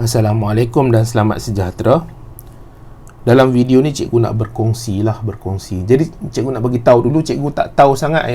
Assalamualaikum dan selamat sejahtera. Dalam video ni cikgu nak berkongsi. Jadi cikgu nak bagi tahu dulu, cikgu tak tahu sangat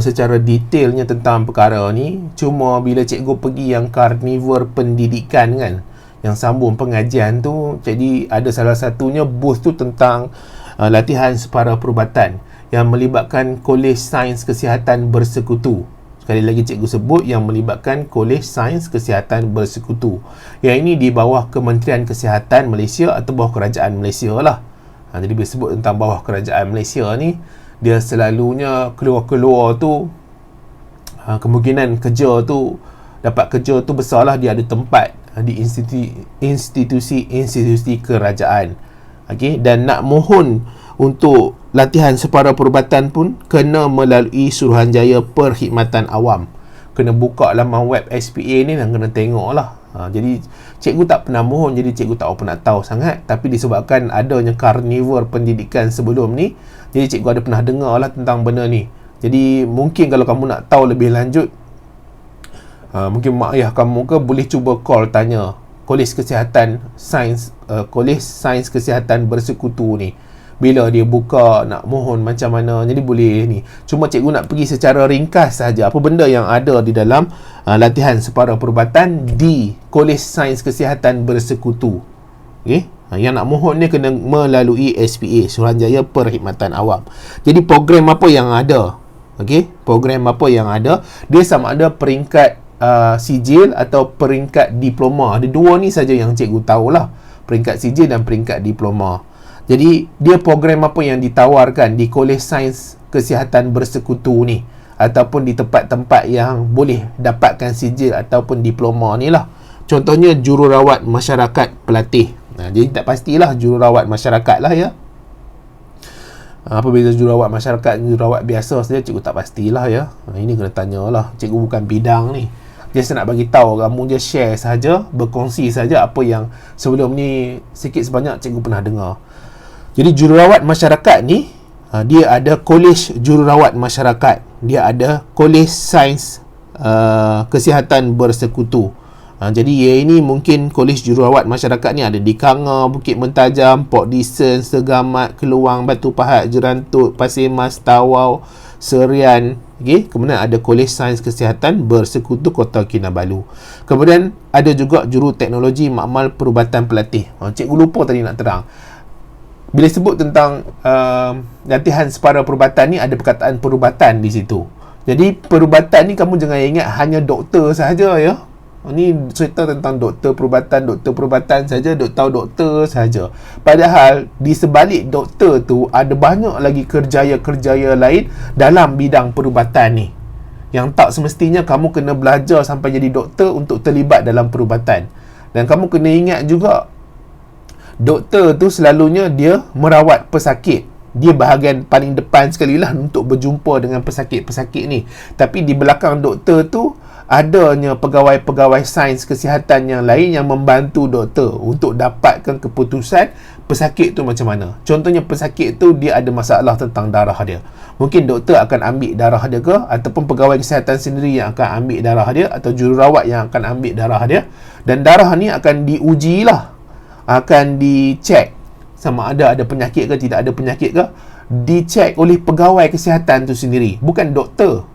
secara detailnya tentang perkara ni. Cuma bila cikgu pergi yang karnivor pendidikan kan, yang sambung pengajian tu, jadi ada salah satunya booth tu tentang latihan separa perubatan yang melibatkan Kolej Sains Kesihatan Bersekutu. Sekali lagi cikgu sebut, yang melibatkan Kolej Sains Kesihatan Bersekutu. Yang ini di bawah Kementerian Kesihatan Malaysia atau bawah Kerajaan Malaysia lah. Jadi bila sebut tentang bawah Kerajaan Malaysia ni, dia selalunya keluar-keluar tu, kemungkinan kerja tu, dapat kerja tu besar lah. Dia ada tempat di institusi kerajaan. Dan nak mohon untuk latihan separa perubatan pun kena melalui Suruhanjaya Perkhidmatan Awam. Kena buka laman web SPA ni dan kena tengok lah. Jadi cikgu tak pernah mohon, jadi cikgu tak pernah tahu sangat. Tapi disebabkan adanya karnivor pendidikan sebelum ni, jadi cikgu ada pernah dengar lah tentang benda ni. Jadi mungkin kalau kamu nak tahu lebih lanjut, mungkin mak ayah kamu ke boleh cuba call tanya Kolej Sains Kesihatan Bersekutu ni, bila dia buka nak mohon macam mana. Jadi boleh ni. Cuma cikgu nak pergi secara ringkas saja apa benda yang ada di dalam latihan separa perubatan di Kolej Sains Kesihatan Bersekutu. Yang nak mohon ni kena melalui SPA, Suruhanjaya Perkhidmatan Awam. Jadi program apa yang ada? Program apa yang ada? Dia sama ada peringkat sijil atau peringkat diploma. Ada dua ni saja yang cikgu tahulah, peringkat sijil dan peringkat diploma. Jadi dia program apa yang ditawarkan di Kolej Sains Kesihatan Bersekutu ni, ataupun di tempat-tempat yang boleh dapatkan sijil ataupun diploma ni lah. Contohnya jururawat masyarakat pelatih. Jadi tak pastilah jururawat masyarakat lah ya. Apa beza jururawat masyarakat dan jururawat biasa saja, cikgu tak pastilah ya. Ini kena tanyalah, cikgu bukan bidang ni. Just nak bagi tahu kamu, je share saja, berkongsi saja apa yang sebelum ni sikit sebanyak cikgu pernah dengar. Jadi jururawat masyarakat ni, dia ada Kolej Jururawat Masyarakat, dia ada Kolej Sains Kesihatan Bersekutu. Jadi ini mungkin Kolej Jururawat Masyarakat ni ada di Kanga, Bukit Mentajam, Port Dickson, Segamat, Keluang, Batu Pahat, Jerantut, Pasir Mas, Tawau, Serian. Kemudian ada Kolej Sains Kesihatan Bersekutu Kota Kinabalu. Kemudian ada juga Juru Teknologi Makmal Perubatan Pelatih. Cikgu lupa tadi nak terang. Bila sebut tentang latihan separa perubatan ni, ada perkataan perubatan di situ. Jadi perubatan ni kamu jangan ingat hanya doktor sahaja ya. Ni cerita tentang doktor perubatan saja, doktor sahaja. Padahal di sebalik doktor tu ada banyak lagi kerjaya-kerjaya lain dalam bidang perubatan ni, yang tak semestinya kamu kena belajar sampai jadi doktor untuk terlibat dalam perubatan. Dan kamu kena ingat juga, doktor tu selalunya dia merawat pesakit. Dia bahagian paling depan sekali lah untuk berjumpa dengan pesakit-pesakit ni. Tapi di belakang doktor tu adanya pegawai-pegawai sains kesihatan yang lain yang membantu doktor untuk dapatkan keputusan pesakit tu macam mana. Contohnya pesakit tu dia ada masalah tentang darah dia. Mungkin doktor akan ambil darah dia ke, ataupun pegawai kesihatan sendiri yang akan ambil darah dia, atau jururawat yang akan ambil darah dia. Dan darah ni akan diuji lah, akan dicek sama ada penyakit ke tidak ada penyakit ke. Dicek oleh pegawai kesihatan tu sendiri, bukan doktor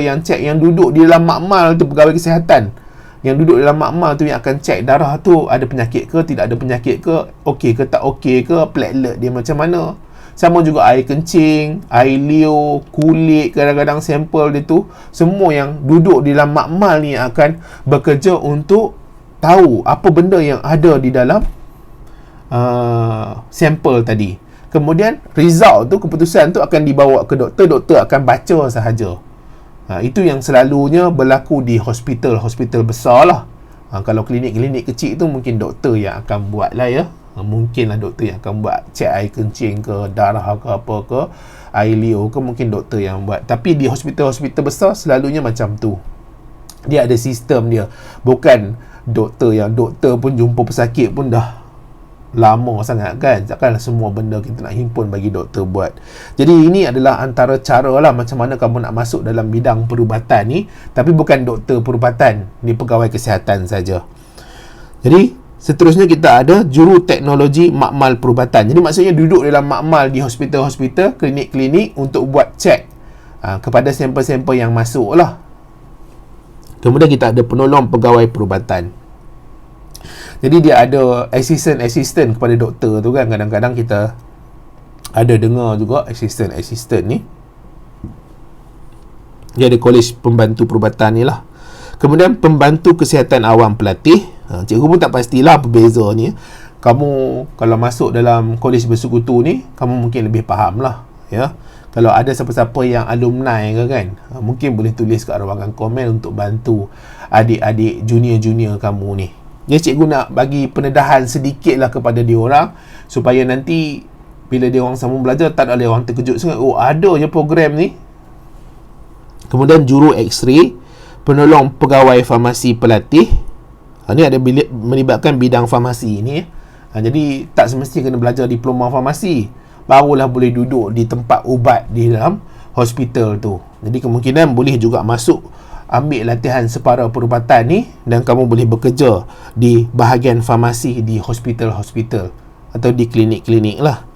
yang cek, yang duduk di dalam makmal tu pegawai kesihatan. Yang duduk dalam makmal tu yang akan cek darah tu ada penyakit ke tidak ada penyakit ke, okey ke tak okey ke, platelet dia macam mana. Sama juga air kencing, air liur, kulit, kadang-kadang sampel dia tu, semua yang duduk di dalam makmal ni akan bekerja untuk tahu apa benda yang ada di dalam sampel tadi. Kemudian result tu, keputusan tu akan dibawa ke doktor, doktor akan baca sahaja. Itu yang selalunya berlaku di hospital besar lah. Kalau klinik-klinik kecil tu mungkin doktor yang akan buat lah ya. Mungkinlah doktor yang akan buat, cek air kencing ke, darah ke, apa ke, air liur ke, mungkin doktor yang buat. Tapi di hospital-hospital besar selalunya macam tu. Dia ada sistem dia. Bukan doktor pun jumpa pesakit pun dah lama sangat kan. Takkan semua benda kita nak himpun bagi doktor buat. Jadi ini adalah antara cara lah macam mana kamu nak masuk dalam bidang perubatan ni. Tapi bukan doktor perubatan, ni pegawai kesihatan saja. Jadi seterusnya kita ada juru teknologi makmal perubatan. Jadi maksudnya duduk dalam makmal di hospital-hospital, klinik-klinik untuk buat cek kepada sampel-sampel yang masuk lah. Kemudian kita ada penolong pegawai perubatan. Jadi dia ada assistant kepada doktor tu kan. Kadang-kadang kita ada dengar juga assistant ni. Dia ada kolej pembantu perubatan ni lah. Kemudian pembantu kesihatan awam pelatih. Cikgu pun tak pastilah apa beza ni. Kamu kalau masuk dalam kolej bersekutu ni, kamu mungkin lebih faham lah, ya. Kalau ada siapa-siapa yang alumni ke kan, mungkin boleh tulis kat ruangan komen untuk bantu adik-adik junior-junior kamu ni. Jadi cikgu nak bagi pendedahan sedikit lah kepada dia orang, supaya nanti bila dia orang sambung belajar, tak ada orang terkejut sangat, oh ada je program ni. Kemudian juru X-ray, penolong pegawai farmasi pelatih. Ni ada melibatkan bidang farmasi ni. Jadi tak semestinya kena belajar diploma farmasi, barulah boleh duduk di tempat ubat di dalam hospital tu. Jadi kemungkinan boleh juga masuk ambil latihan separa perubatan ni, dan kamu boleh bekerja di bahagian farmasi di hospital-hospital atau di klinik-klinik lah.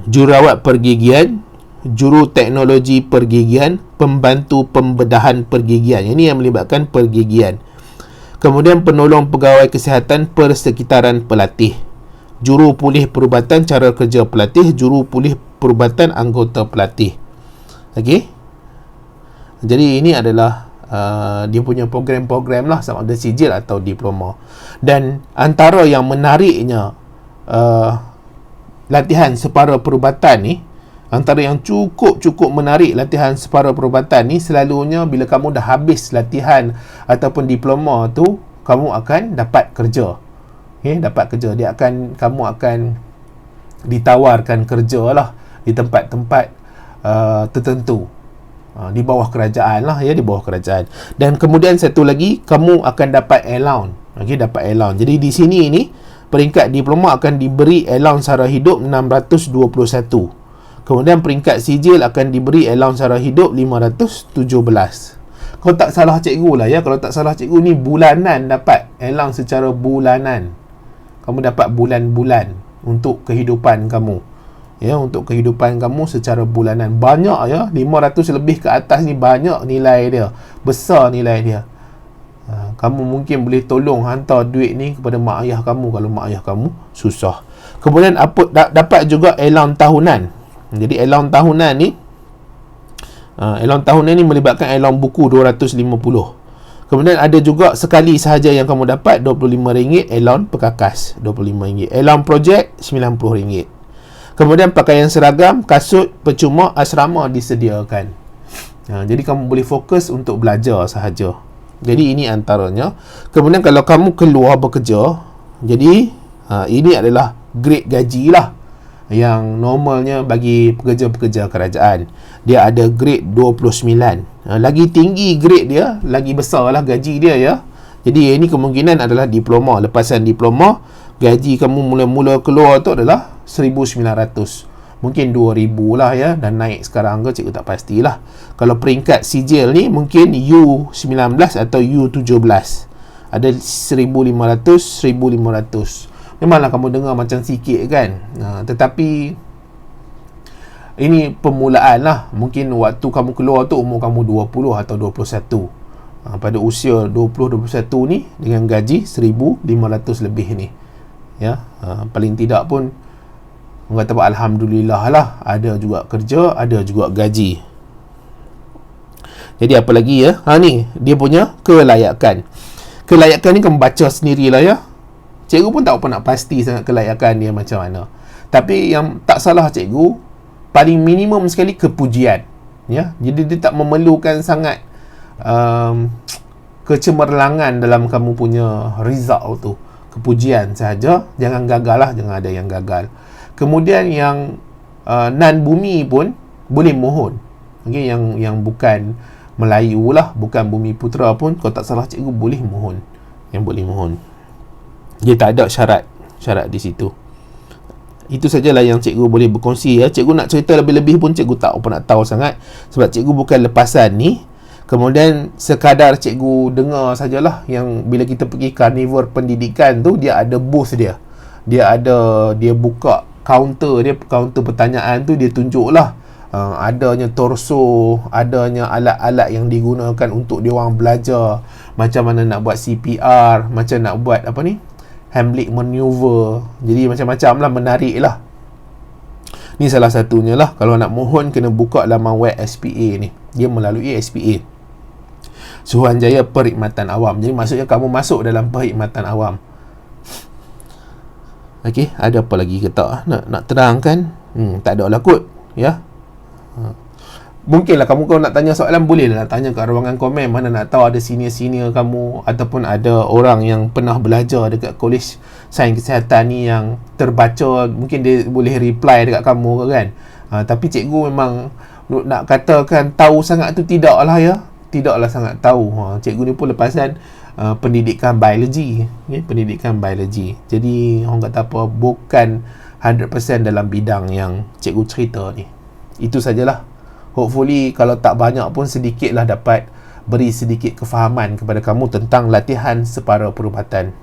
Jururawat pergigian, juru teknologi pergigian, pembantu pembedahan pergigian. Ini yang melibatkan pergigian. Kemudian penolong pegawai kesihatan persekitaran pelatih, juru pulih perubatan cara kerja pelatih, juru pulih perubatan anggota pelatih. Okey. Jadi ini adalah dia punya program-program lah, sama ada sijil atau diploma. Dan antara yang menariknya latihan separa perubatan ni, antara yang cukup menarik latihan separa perubatan ni, selalunya bila kamu dah habis latihan ataupun diploma tu, kamu akan dapat kerja. Okay, dapat kerja. Kamu akan ditawarkan kerja lah di tempat-tempat tertentu, di bawah kerajaan lah, ya, di bawah kerajaan. Dan kemudian satu lagi, kamu akan dapat allowance. Okay, dapat allowance. Jadi di sini ni peringkat diploma akan diberi allowance sara hidup 621. Kemudian peringkat sijil akan diberi allowance sara hidup 517. Kalau tak salah cikgu lah, ya, kalau tak salah cikgu ni bulanan dapat allowance secara bulanan. Kamu dapat bulan-bulan untuk kehidupan kamu, ya, untuk kehidupan kamu secara bulanan. Banyak, ya, 500 lebih ke atas ni banyak nilai dia, besar nilai dia. Kamu mungkin boleh tolong hantar duit ni kepada mak ayah kamu kalau mak ayah kamu susah. Kemudian dapat juga allowance tahunan. Jadi allowance tahunan ni melibatkan allowance buku 250. Kemudian ada juga sekali sahaja yang kamu dapat RM25, allowance perkakas RM25, allowance projek RM90. Kemudian pakaian seragam, kasut percuma asrama disediakan. Jadi kamu boleh fokus untuk belajar sahaja. Jadi ini antaranya. Kemudian kalau kamu keluar bekerja, jadi ini adalah grade gaji lah yang normalnya bagi pekerja-pekerja kerajaan. Dia ada grade 29. Lagi tinggi grade dia, lagi besar lah gaji dia, ya. Jadi ini kemungkinan adalah diploma. Lepasan diploma, gaji kamu mula-mula keluar tu adalah 1,900. Mungkin 2,000 lah, ya. Dan naik sekarang ke, cikgu tak pastilah. Kalau peringkat sijil ni mungkin U19 atau U17. Ada 1,500, 1,500. Memanglah kamu dengar macam sikit kan, tetapi ini permulaan lah. Mungkin waktu kamu keluar tu umur kamu 20 atau 21. Pada usia 20-21 ni, dengan gaji 1,500 lebih ni, ya, paling tidak pun orang kata alhamdulillah lah, ada juga kerja, ada juga gaji. Jadi apa lagi, ya, ni dia punya kelayakan. Kelayakan ni kamu baca sendirilah, ya. Cikgu pun tak apa nak pasti sangat kelayakan dia macam mana. Tapi yang tak salah cikgu, paling minimum sekali kepujian, ya. Jadi dia tak memerlukan sangat kecemerlangan dalam kamu punya result tu. Kepujian sahaja, jangan gagal lah, jangan ada yang gagal. Kemudian yang nan bumi pun boleh mohon. Okay, yang bukan Melayu lah, bukan Bumi Putera pun, kalau tak salah cikgu boleh mohon. Yang boleh mohon. Dia tak ada syarat di situ. Itu sajalah yang cikgu boleh berkongsi, ya. Cikgu nak cerita lebih-lebih pun cikgu tak apa nak tahu sangat, sebab cikgu bukan lepasan ni. Kemudian sekadar cikgu dengar sajalah yang bila kita pergi karnivor pendidikan tu, dia ada booth dia. Dia buka kaunter pertanyaan tu, dia tunjuk lah adanya torso, adanya alat-alat yang digunakan untuk dia orang belajar macam mana nak buat CPR, macam nak buat Heimlich maneuver. Jadi macam-macam lah, menarik lah. Ni salah satunya lah. Kalau nak mohon, kena buka laman web SPA ni. Dia melalui SPA, Suruhanjaya Perkhidmatan Awam. Jadi maksudnya kamu masuk dalam perkhidmatan awam. Okey, ada apa lagi ke tak nak terangkan? Tak ada lah kot, ya. Mungkinlah kamu kalau nak tanya soalan, boleh lah tanya kat ruangan komen. Mana nak tahu ada senior-senior kamu ataupun ada orang yang pernah belajar dekat Kolej Sains Kesihatan ni yang terbaca, mungkin dia boleh reply dekat kamu kan. Tapi cikgu memang nak katakan tahu sangat tu tidaklah, ya. Tidaklah sangat tahu. Cikgu ni pun lepasan pendidikan biologi, pendidikan biologi. Jadi orang kata apa, bukan 100% dalam bidang yang cikgu cerita ni. Itu sajalah. Hopefully kalau tak banyak pun sedikitlah dapat beri sedikit kefahaman kepada kamu tentang latihan separa perubatan.